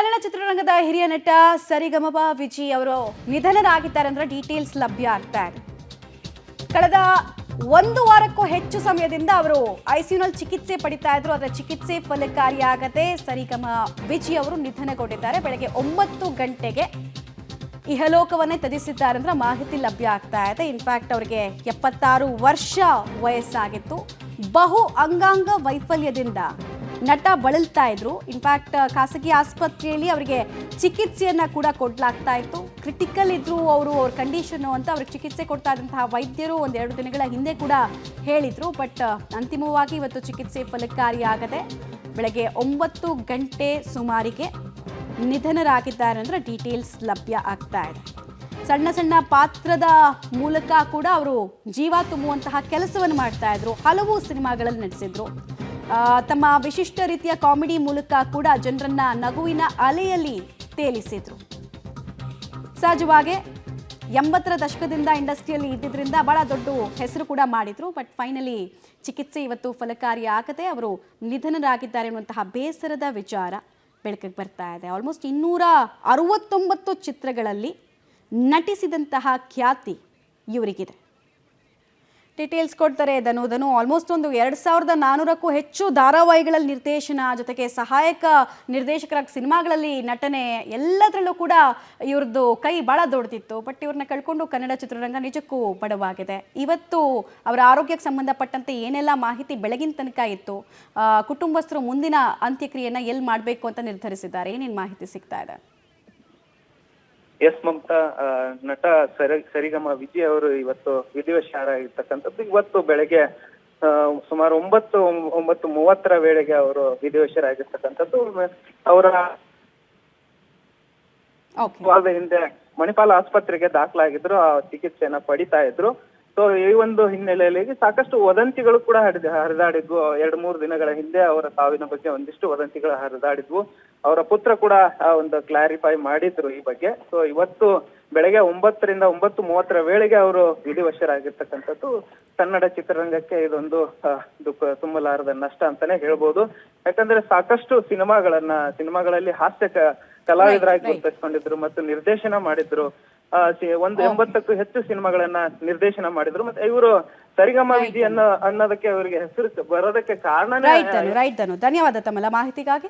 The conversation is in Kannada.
ಕನ್ನಡ ಚಿತ್ರರಂಗದ ಹಿರಿಯ ನಟ ಸರಿಗಮಪ ವಿಜಿ ಅವರು ನಿಧನರಾಗಿದ್ದಾರೆ ಅಂದ್ರೆ ಡೀಟೇಲ್ಸ್ ಲಭ್ಯ ಆಗ್ತಾ ಇದೆ. ಕಳೆದ ಒಂದು ವಾರಕ್ಕೂ ಹೆಚ್ಚು ಸಮಯದಿಂದ ಅವರು ಐಸಿಯುನಲ್ಲಿ ಚಿಕಿತ್ಸೆ ಪಡಿತಾ ಇದ್ರು. ಅದರ ಚಿಕಿತ್ಸೆ ಫಲಕಾರಿಯಾಗದೆ ಸರಿಗಮ ವಿಜಿ ಅವರು ನಿಧನಗೊಂಡಿದ್ದಾರೆ. ಬೆಳಗ್ಗೆ 9 ಗಂಟೆಗೆ ಇಹಲೋಕವನ್ನೇ ತ್ಯಜಿಸಿದ್ದಾರೆ ಅಂದ್ರೆ ಮಾಹಿತಿ ಲಭ್ಯ ಆಗ್ತಾ ಇದೆ. ಇನ್ಫ್ಯಾಕ್ಟ್ ಅವರಿಗೆ 76 ವರ್ಷ ವಯಸ್ಸಾಗಿತ್ತು. ಬಹು ಅಂಗಾಂಗ ವೈಫಲ್ಯದಿಂದ ನಟ ಬಳಲ್ತಾ ಇದ್ರು. ಇನ್ಫ್ಯಾಕ್ಟ್ ಖಾಸಗಿ ಆಸ್ಪತ್ರೆಯಲ್ಲಿ ಅವರಿಗೆ ಚಿಕಿತ್ಸೆಯನ್ನ ಕೂಡ ಕೊಡಲಾಗ್ತಾ ಇತ್ತು. ಕ್ರಿಟಿಕಲ್ ಇದ್ರು ಅವ್ರ ಕಂಡೀಷನ್ ಅಂತ ಅವ್ರಿಗೆ ಚಿಕಿತ್ಸೆ ಕೊಡ್ತಾ ಇದ್ದಂತಹ ವೈದ್ಯರು 1-2 ದಿನಗಳ ಹಿಂದೆ ಕೂಡ ಹೇಳಿದ್ರು. ಬಟ್ ಅಂತಿಮವಾಗಿ ಇವತ್ತು ಚಿಕಿತ್ಸೆ ಫಲಕಾರಿಯಾಗದೆ ಬೆಳಗ್ಗೆ 9 ಗಂಟೆ ಸುಮಾರಿಗೆ ನಿಧನರಾಗಿದ್ದಾರೆ ಅಂದ್ರೆ ಡೀಟೇಲ್ಸ್ ಲಭ್ಯ ಆಗ್ತಾ ಇದೆ. ಸಣ್ಣ ಸಣ್ಣ ಪಾತ್ರದ ಮೂಲಕ ಕೂಡ ಅವರು ಜೀವ ತುಂಬುವಂತಹ ಕೆಲಸವನ್ನು ಮಾಡ್ತಾ ಇದ್ರು. ಹಲವು ಸಿನಿಮಾಗಳಲ್ಲಿ ನಟಿಸಿದ್ರು. ತಮ್ಮ ವಿಶಿಷ್ಟ ರೀತಿಯ ಕಾಮಿಡಿ ಮೂಲಕ ಕೂಡ ಜನರನ್ನ ನಗುವಿನ ಅಲೆಯಲ್ಲಿ ತೇಲಿಸಿದ್ರು. ಸಹಜವಾಗಿ 80ರ ದಶಕದಿಂದ ಇಂಡಸ್ಟ್ರಿಯಲ್ಲಿ ಇದ್ದಿದ್ರಿಂದ ಬಹಳ ದೊಡ್ಡ ಹೆಸರು ಕೂಡ ಮಾಡಿದ್ರು. ಬಟ್ ಫೈನಲಿ ಚಿಕಿತ್ಸೆ ಇವತ್ತು ಫಲಕಾರಿ ಆಗದೆ ಅವರು ನಿಧನರಾಗಿದ್ದಾರೆ ಎನ್ನುವಂತಹ ಬೇಸರದ ವಿಚಾರ ಬೆಳಕಿಗೆ ಬರ್ತಾ ಇದೆ. ಆಲ್ಮೋಸ್ಟ್ 269 ಚಿತ್ರಗಳಲ್ಲಿ ನಟಿಸಿದಂತಹ ಖ್ಯಾತಿ ಇವರಿಗಿದೆ. ಡೀಟೇಲ್ಸ್ ಕೊಡ್ತಾರೆ ಧನು. ಆಲ್ಮೋಸ್ಟ್ ಒಂದು 2400ಕ್ಕೂ ಹೆಚ್ಚು ಧಾರಾವಾಹಿಗಳಲ್ಲಿ ನಿರ್ದೇಶನ, ಜೊತೆಗೆ ಸಹಾಯಕ ನಿರ್ದೇಶಕರಾಗಿ ಸಿನಿಮಾಗಳಲ್ಲಿ ನಟನೆ, ಎಲ್ಲದರಲ್ಲೂ ಕೂಡ ಇವ್ರದ್ದು ಕೈ ಭಾಳ ದೊಡ್ಡದಿತ್ತು. ಬಟ್ ಇವ್ರನ್ನ ಕಳ್ಕೊಂಡು ಕನ್ನಡ ಚಿತ್ರರಂಗ ನಿಜಕ್ಕೂ ಬಡವಾಗಿದೆ. ಇವತ್ತು ಅವರ ಆರೋಗ್ಯಕ್ಕೆ ಸಂಬಂಧಪಟ್ಟಂತೆ ಏನೆಲ್ಲ ಮಾಹಿತಿ ಬೆಳಗಿನ ತನಕ ಇತ್ತು, ಕುಟುಂಬಸ್ಥರು ಮುಂದಿನ ಅಂತ್ಯಕ್ರಿಯೆಯನ್ನು ಎಲ್ಲಿ ಮಾಡಬೇಕು ಅಂತ ನಿರ್ಧರಿಸಿದ್ದಾರೆ, ಏನೇನು ಮಾಹಿತಿ ಸಿಗ್ತಾ ಇದೆ? ಎಸ್ ಮಮತಾ, ನಟ ಸರಿಗಮ ವಿಜಿ ಅವರು ಇವತ್ತು ವಿಧಿವಶರಾಗಿರ್ತಕ್ಕಂಥದ್ದು. ಇವತ್ತು ಬೆಳಗ್ಗೆ ಸುಮಾರು 9:30 ವೇಳೆಗೆ ಅವರು ವಿಧಿವಶರಾಗಿರ್ತಕ್ಕಂಥದ್ದು. ಅವರ ಹಿಂದೆ ಮಣಿಪಾಲ ಆಸ್ಪತ್ರೆಗೆ ದಾಖಲಾಗಿದ್ರು, ಆ ಚಿಕಿತ್ಸೆಯನ್ನ ಪಡಿತಾ ಇದ್ರು. ಸೊ ಈ ಒಂದು ಹಿನ್ನೆಲೆಯಲ್ಲಿ ಸಾಕಷ್ಟು ವದಂತಿಗಳು ಕೂಡ ಹರಿದಾಡಿದ್ವು. 2-3 ದಿನಗಳ ಹಿಂದೆ ಅವರ ಸಾವಿನ ಬಗ್ಗೆ ಒಂದಿಷ್ಟು ವದಂತಿಗಳು ಹರಿದಾಡಿದ್ವು. ಅವರ ಪುತ್ರ ಕೂಡ ಒಂದು ಕ್ಲಾರಿಫೈ ಮಾಡಿದ್ರು ಈ ಬಗ್ಗೆ. ಸೊ ಇವತ್ತು ಬೆಳಗ್ಗೆ 9ರಿಂದ 9:30 ವೇಳೆಗೆ ಅವರು ವಿಧಿವಶರಾಗಿರ್ತಕ್ಕಂಥದ್ದು. ಕನ್ನಡ ಚಿತ್ರರಂಗಕ್ಕೆ ಇದೊಂದು ತುಂಬಲಾರದ ನಷ್ಟ ಅಂತಾನೆ ಹೇಳ್ಬೋದು. ಯಾಕಂದ್ರೆ ಸಾಕಷ್ಟು ಸಿನಿಮಾಗಳಲ್ಲಿ ಹಾಸ್ಯ ಕಲಾವಿದರಾಗಿ ಗುರುತಿಸ್ಕೊಂಡಿದ್ರು ಮತ್ತು ನಿರ್ದೇಶನ ಮಾಡಿದ್ರು. 80ಕ್ಕೂ ಹೆಚ್ಚು ಸಿನಿಮಾಗಳನ್ನ ನಿರ್ದೇಶನ ಮಾಡಿದ್ರು. ಮತ್ತೆ ಇವರು ಸರಿಗಮ ವಿಜಿ ಅನ್ನೋದಕ್ಕೆ ಅವರಿಗೆ ಹೆಸರು ಬರೋದಕ್ಕೆ ಕಾರಣನೇ. ರೈಟ್ ಧನು, ಧನ್ಯವಾದ ತಮ್ಮೆಲ್ಲ ಮಾಹಿತಿಗಾಗಿ.